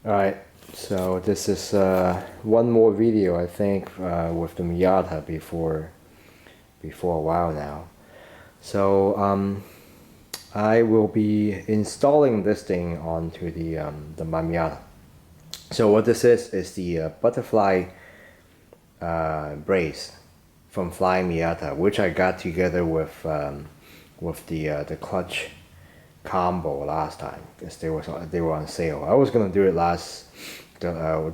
Alright, so this is one more video I think with the Miata before a while now. So I will be installing this thing onto the my Miata. So what this is the butterfly brace from Flyin Miata, which I got together with the clutch combo last time because they were on sale. I was gonna do it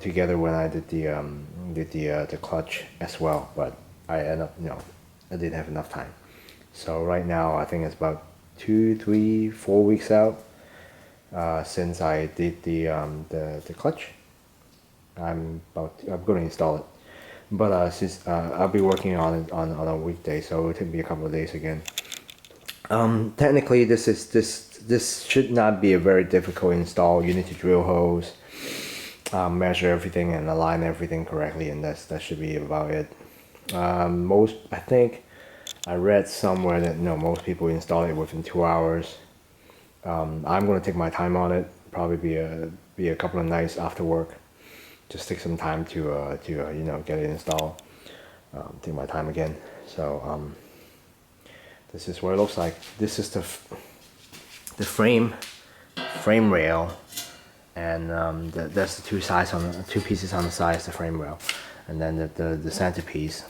together when I did the clutch as well, but I ended up I didn't have enough time. So right now I think it's about 2, 3, 4 weeks out since I did the clutch. I'm going to install it, but since I'll be working on it on a weekday, so it'll take me a couple of days again. Technically, this should not be a very difficult install. You need to drill holes, measure everything, and align everything correctly, and that should be about it. I think I read somewhere that most people install it within 2 hours. I'm gonna take my time on it. Probably be a couple of nights after work. Just take some time to get it installed. Take my time again. So this is what it looks like. This is the frame rail, and that's the two pieces on the sides, the frame rail, and then the centerpiece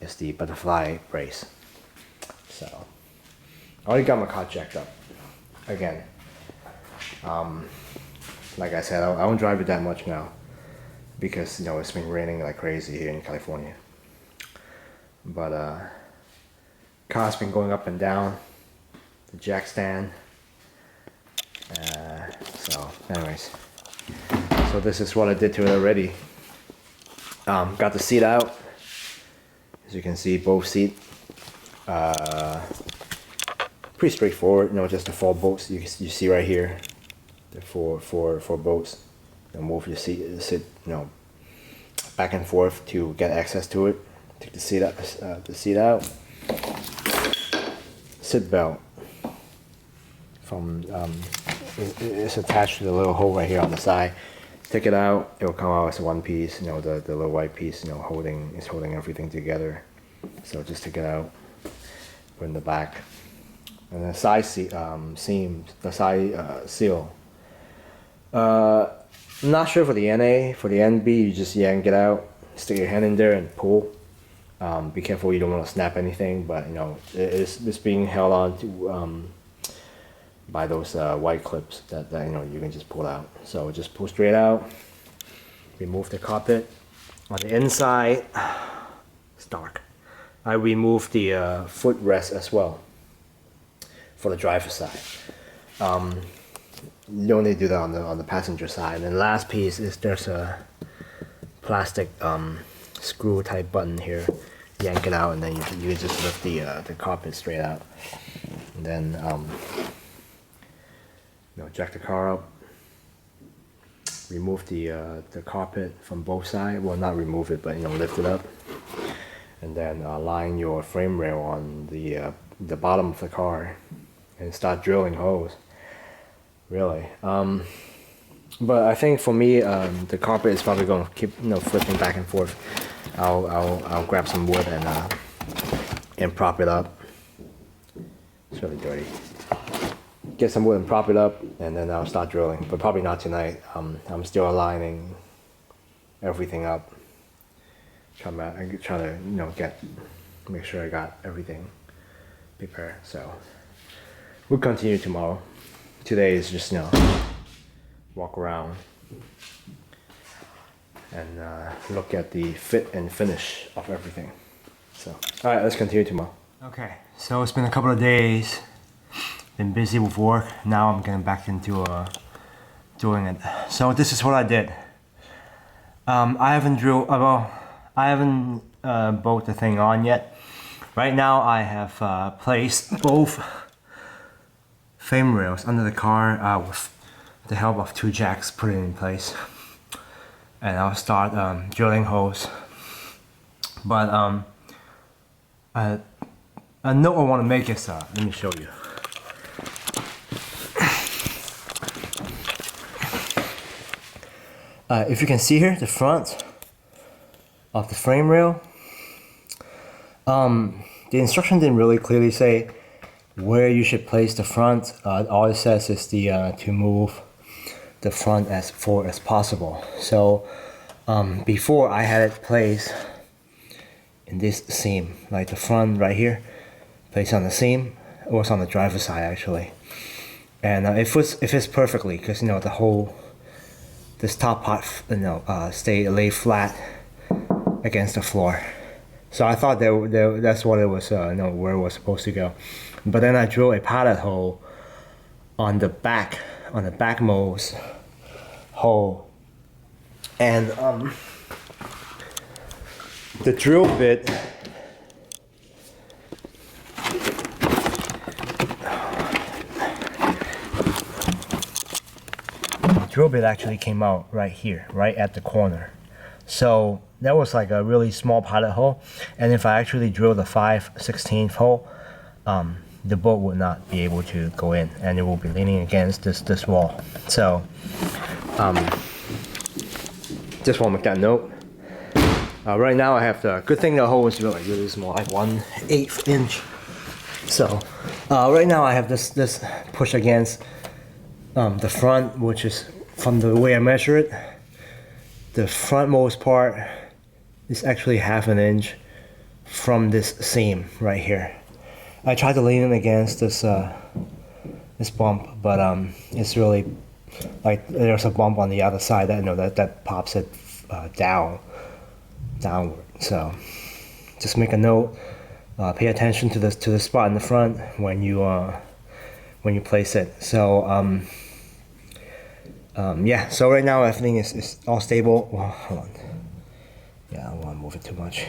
is the butterfly brace. So I already got my car jacked up again. Like I said, I don't drive it that much now because it's been raining like crazy here in California. But car's been going up and down, the jack stand. So anyways, so this is what I did to it already. Got the seat out. As you can see, both seat. Pretty straightforward, just the 4 bolts you see right here. The four bolts. And move your seat, back and forth to get access to it. Take the seat out. Seat belt from it's attached to the little hole right here on the side. Take it out, it will come out as one piece. The little white piece, holding everything together. So just take it out, put it in the back, and the side seams, the side seal. I'm not sure for the NA. For the NB, you just yank it out, stick your hand in there and pull. Be careful you don't want to snap anything, but it's being held on to by those white clips that you can just pull out. So just pull straight out. Remove the cockpit. On the inside, it's dark. I removed the footrest as well for the driver's side. You only do that on the passenger side. And the last piece is there's a plastic screw type button here. Yank it out, and then you just lift the cockpit straight out. And then jack the car up. Remove the cockpit from both sides. Well, not remove it, but lift it up. And then line your frame rail on the bottom of the car, and start drilling holes. Really. But I think for me, the carpet is probably going to keep flipping back and forth. I'll grab some wood and prop it up. It's really dirty. Get some wood and prop it up, and then I'll start drilling. But probably not tonight. I'm still aligning everything up. Trying to make sure I got everything prepared. So we'll continue tomorrow. Today is just walk around and look at the fit and finish of everything. So alright, let's continue tomorrow. Okay, so it's been a couple of days. Been busy with work. Now I'm getting back into doing it. So this is what I did. I haven't bolted the thing on yet. Right now I have placed both frame rails under the car with the help of 2 jacks, put it in place, and I'll start drilling holes. But a note I want to make is let me show you. If you can see here, the front of the frame rail, the instruction didn't really clearly say where you should place the front. All it says is to move the front as forward as possible. So before I had it placed in this seam, like the front right here, placed on the seam. It was on the driver's side actually, and it fits perfectly because this top part lay flat against the floor. So I thought that's what it was, where it was supposed to go. But then I drilled a pilot hole on the backmost hole, and the drill bit actually came out right here, right at the corner. So that was like a really small pilot hole, and if I actually drill the 5/16 hole, the bolt would not be able to go in, and it will be leaning against this wall. So just want to make that note. Right now I have the good thing, the hole is really small, like 1/8 inch. So right now I have this push against the front, which is, from the way I measure it, the frontmost part is actually 1/2 inch from this seam right here. I tried to lean it against this bump, but it's really like there's a bump on the other side that pops it downward. So just make a note. Pay attention to the spot in the front when you place it. So yeah, so right now everything is all stable. Well, hold on. Yeah, I don't want to move it too much.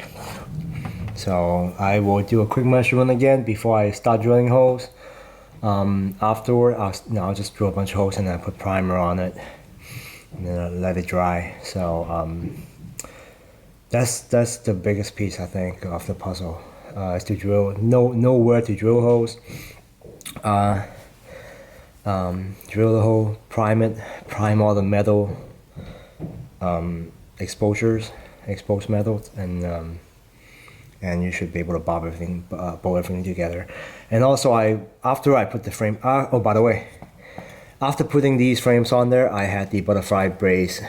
So I will do a quick measurement again before I start drilling holes. Afterward, I'll just drill a bunch of holes and then put primer on it, and then I'll let it dry. So that's the biggest piece, I think, of the puzzle, is to know where to drill holes. Drill the hole, prime all the metal exposed metals, and you should be able to bolt everything together. And also, after I put the frame, oh, by the way, after putting these frames on there, I had the butterfly brace.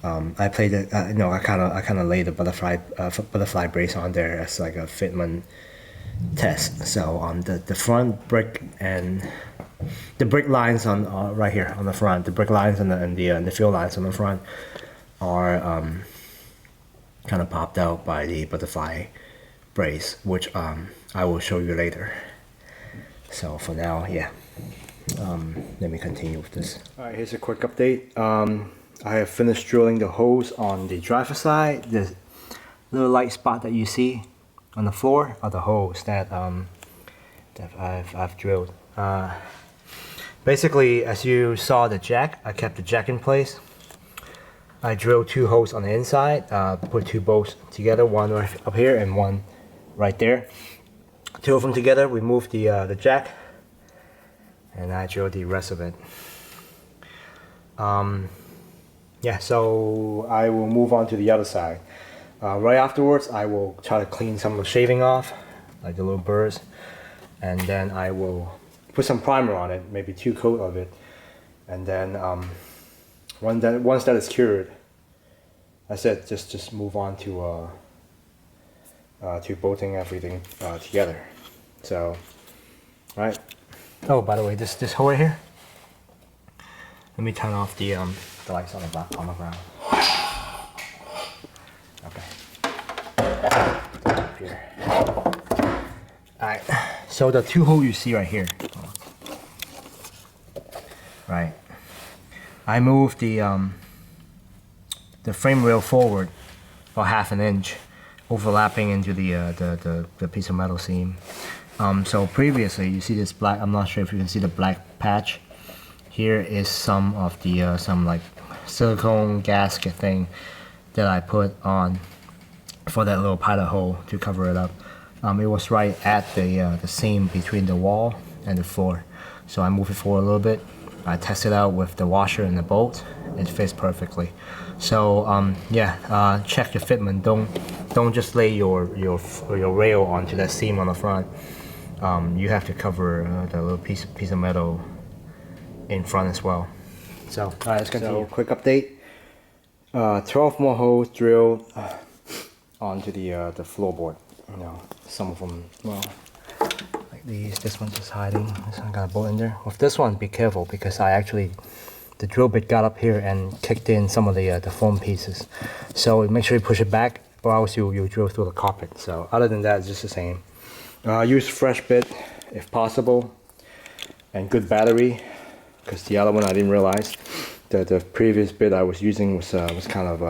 I played it. I kind of laid the butterfly brace on there as like a fitment test. So on the front brick and the brick lines on right here on the front, the brick lines and the fill lines on the front are kind of popped out by the butterfly brace, which I will show you later. So for now, yeah, let me continue with this. All right, here's a quick update. I have finished drilling the holes on the driver's side. The little light spot that you see on the floor are the holes that I've drilled. Basically, as you saw the jack, I kept the jack in place. I drilled 2 holes on the inside, put 2 bolts together, one right up here and one right there. 2 of them together, we moved the jack, and I drilled the rest of it. Yeah, so I will move on to the other side. Right afterwards, I will try to clean some of the shaving off, like the little burrs, and then I will put some primer on it, maybe 2 coats of it, and then once that is cured, I said just move on to bolting everything together. So, right. Oh, by the way, this hole right here. Let me turn off the lights on the ground. Okay. Up here. All right. So the 2 holes you see right here. Right. I moved the frame rail forward about 1/2 inch, overlapping into the piece of metal seam. So previously, you see this black. I'm not sure if you can see the black patch. Here is some of the some like silicone gasket thing that I put on for that little pilot hole to cover it up. It was right at the seam between the wall and the floor. So I moved it forward a little bit, I tested out with the washer and the bolt. It fits perfectly. So yeah, check your fitment. Don't just lay your rail onto that seam on the front. You have to cover the little piece of metal in front as well. So alright, let's continue. So quick update. 12 more holes drilled onto the floorboard. You know, some of them, well, like these. This one's just hiding. This one got a bolt in there. With this one, be careful because the drill bit got up here and kicked in some of the foam pieces. So make sure you push it back, or else you drill through the carpet. So other than that, it's just the same. Use fresh bit if possible, and good battery, because the other one I didn't realize the previous bit I was using was kind of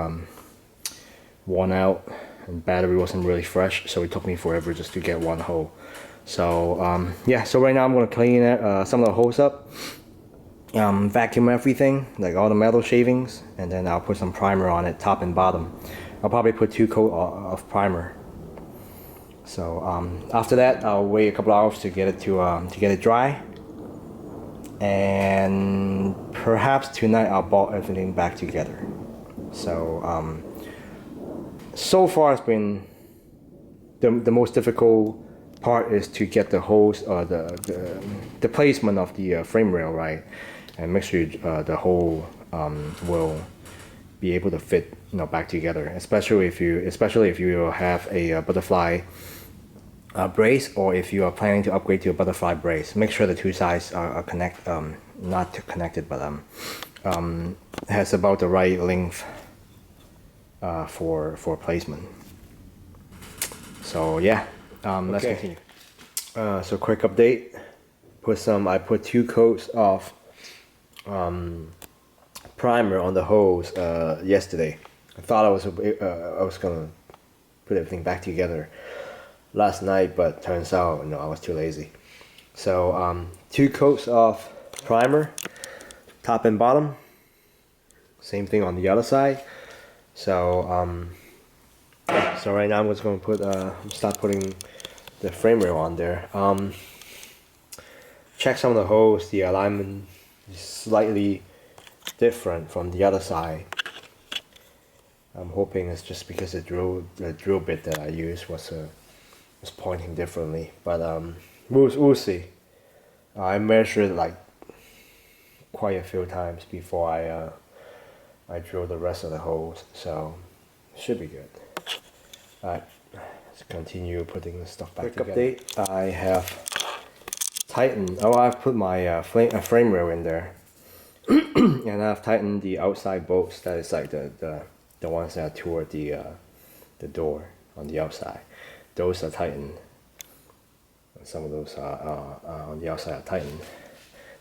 worn out, and battery wasn't really fresh, so it took me forever just to get one hole. So yeah, so right now I'm going to clean some of the holes up, vacuum everything, like all the metal shavings, and then I'll put some primer on it, top and bottom. I'll probably put 2 coats of primer. So after that, I'll wait a couple hours to get it dry, and perhaps tonight I'll bolt everything back together. So so far it's been the most difficult part is to get the holes or the placement of the frame rail right, and make sure the hole will be able to fit, you know, back together. Especially if you have a butterfly brace, or if you are planning to upgrade to a butterfly brace, make sure the two sides are not connected, but has about the right length for placement. So yeah, let's continue. So quick update. I put 2 coats of primer on the holes yesterday. I thought I was gonna put everything back together last night, but turns out no, I was too lazy. So 2 coats of primer, top and bottom. Same thing on the other side. So so right now I'm just going to start putting the frame rail on there. Check some of the holes. The alignment is slightly different from the other side. I'm hoping it's just because the drill bit that I used was pointing differently, but we'll see. I measured like quite a few times before I drill the rest of the holes, so it should be good. Alright, let's continue putting the stuff back together. Quick update, I have tightened, I've put my frame rail in there, and I've tightened the outside bolts, that is like the ones that are toward the door on the outside. Those are tightened. Some of those on the outside are tightened.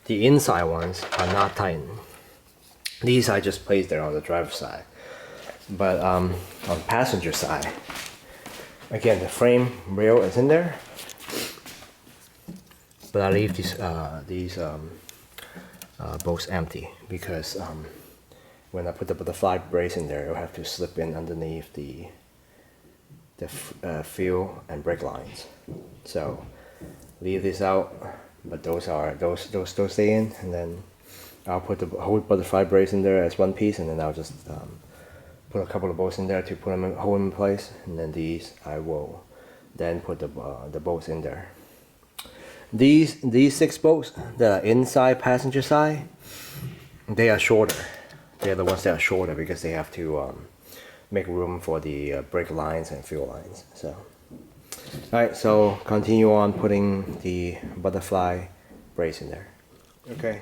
The inside ones are not tightened. These I just placed there on the driver's side. But on the passenger side, again, the frame rail is in there. But I leave these bolts empty because when I put the butterfly brace in there, it'll have to slip in underneath the fuel and brake lines. So leave this out, but those stay in, and then I'll put the whole butterfly brace in there as one piece, and then I'll just put a couple of bolts in there to put them hold them in place, and then these I will then put the bolts in there. These 6 bolts that are inside passenger side, they are shorter. They're the ones that are shorter because they have to make room for the brake lines and fuel lines. So, alright, so continue on putting the butterfly brace in there. Okay,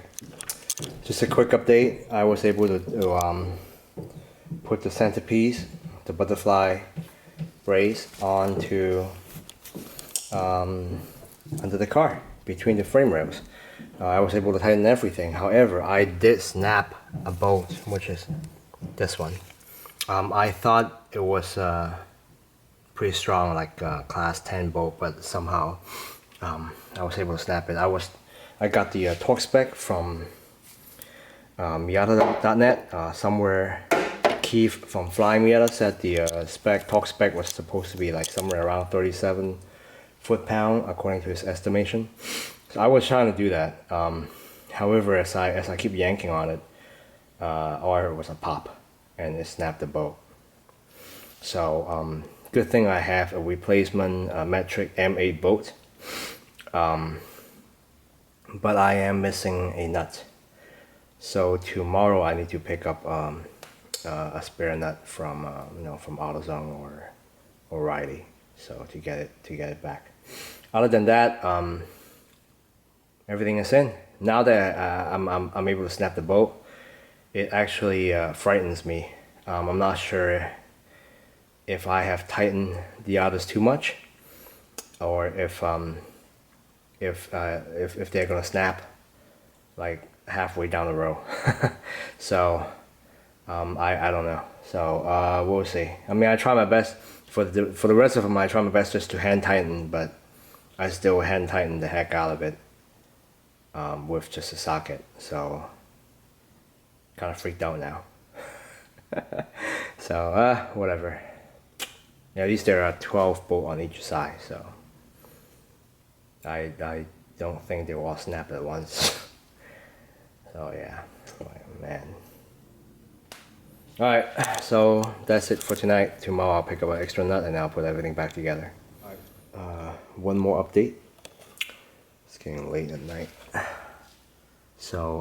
just a quick update. I was able to put the centerpiece, the butterfly brace, onto under the car between the frame rails. I was able to tighten everything. However, I did snap a bolt, which is this one. I thought it was pretty strong, like class 10 bolt, but somehow I was able to snap it. I got the torque spec from Miata.net. Somewhere Keith from Flyin Miata said the torque spec was supposed to be like somewhere around 37 foot-pound according to his estimation. So I was trying to do that. However, as I keep yanking on it, all I heard was a pop, and it snapped the bolt. So good thing I have a replacement metric M8 bolt, but I am missing a nut. So tomorrow I need to pick up a spare nut from from AutoZone or O'Reilly, so to get it back. Other than that, everything is in. Now that I'm able to snap the bolt, it actually frightens me. I'm not sure if I have tightened the others too much, or if they're gonna snap like halfway down the row. So I don't know. So we'll see. I mean, I try my best for the rest of them. I try my best just to hand tighten, but I still hand tighten the heck out of it with just a socket. So kind of freaked out now. So whatever. Yeah, at least there are 12 bolts on each side, so I don't think they will all snap at once. So yeah, oh, man. Alright, so that's it for tonight. Tomorrow I'll pick up an extra nut and I'll put everything back together. One more update. It's getting late at night. So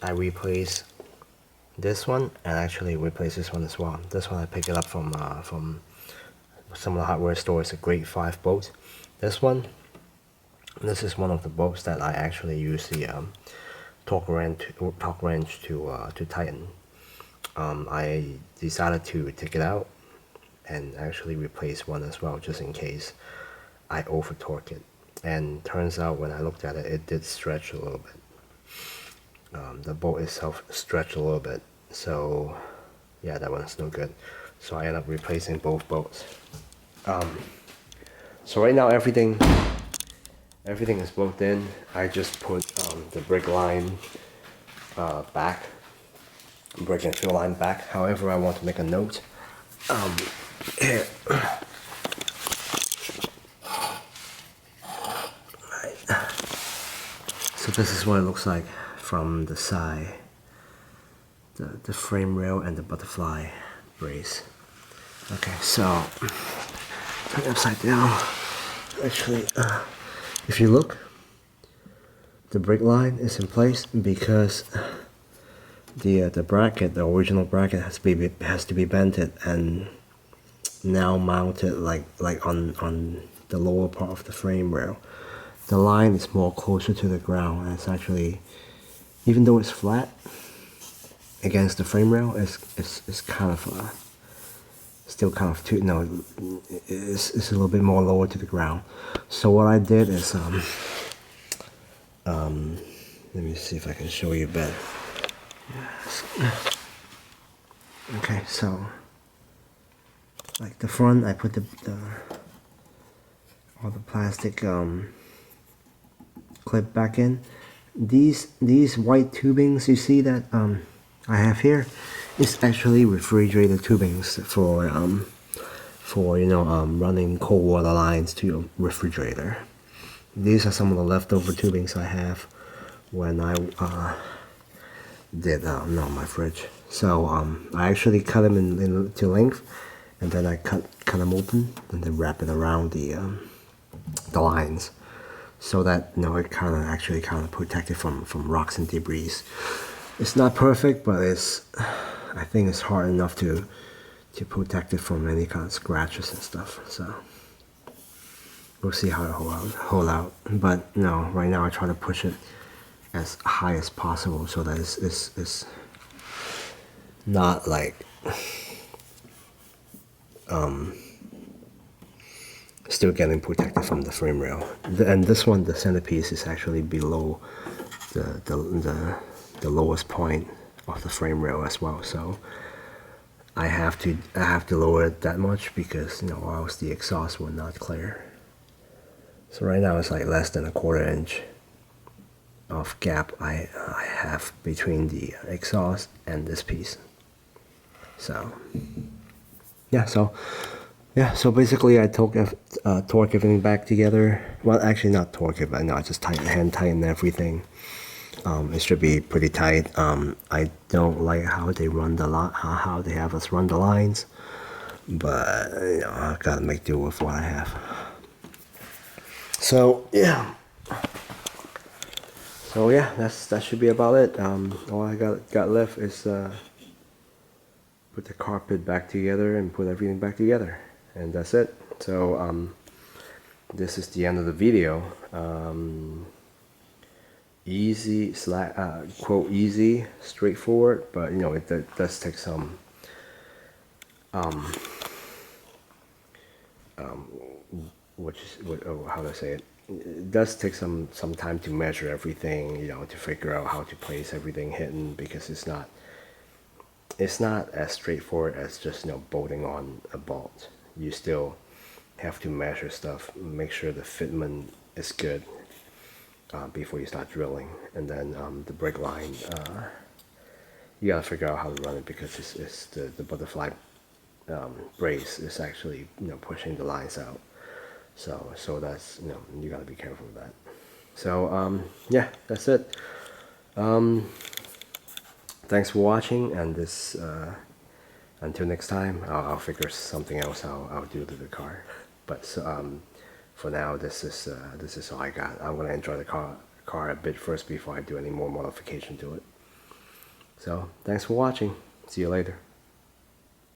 I replaced this one and actually replaced this one as well. This one I picked it up from some of the hardware stores, a grade 5 bolt. This is one of the bolts that I actually use the torque wrench to tighten. I decided to take it out and actually replace one as well, just in case I over torque it. And turns out when I looked at it, it did stretch a little bit. The bolt itself stretched a little bit, so yeah, that one's no good. So I ended up replacing both bolts. So right now everything is bolted in. I just put the brake line back, brake and fuel line back. However, I want to make a note. Here. Right. So this is what it looks like from the side. The frame rail and the butterfly brace. Okay, so turn it upside down. Actually, if you look, the brake line is in place because the bracket, the original bracket, has to be bented and now mounted like on the lower part of the frame rail. The line is more closer to the ground, and it's actually, even though it's flat against the frame rail, it's kind of still kind of too, no, it's a little bit more lower to the ground. So what I did is let me see if I can show you better. Okay, so like the front, I put all the plastic clip back in. These white tubings you see that I have here is actually refrigerator tubings for running cold water lines to your refrigerator. These are some of the leftover tubings I have when I did my fridge. So I actually cut them into length, and then I cut them open and then wrap it around the lines, so that it kind of protected from rocks and debris. It's not perfect, but I think it's hard enough to protect it from any kind of scratches and stuff. So we'll see how it hold out. But no, right now I try to push it as high as possible so that it's not like still getting protected from the frame rail. And this one, the centerpiece, is actually below the lowest point of the frame rail as well. So I have to lower it that much because or else the exhaust will not clear. So right now it's like less than 1/4 inch of gap I have between the exhaust and this piece. So so basically I torque everything back together. Well, actually not torque it, but no, I just hand tighten everything It should be pretty tight. I don't like how they run the line, how they have us run the lines, but you know, I gotta make do with what I have. So yeah, that should be about it. All I got left is put the carpet back together and put everything back together, and that's it. So this is the end of the video. Easy quote easy, straightforward, but you know it does take some how do I say it? It does take some time to measure everything, you know, to figure out how to place everything hidden, because it's not as straightforward as just, you know, bolting on a bolt. You still have to measure stuff, make sure the fitment is good before you start drilling, and then the brake line. You gotta figure out how to run it, because it's the butterfly brace is actually, you know, pushing the lines out. So that's, you know, you gotta be careful with that. So yeah, that's it. Thanks for watching, and this until next time, I'll figure something else I'll do to the car. But for now, this is all I got. I'm gonna enjoy the car a bit first before I do any more modification to it. So thanks for watching. See you later.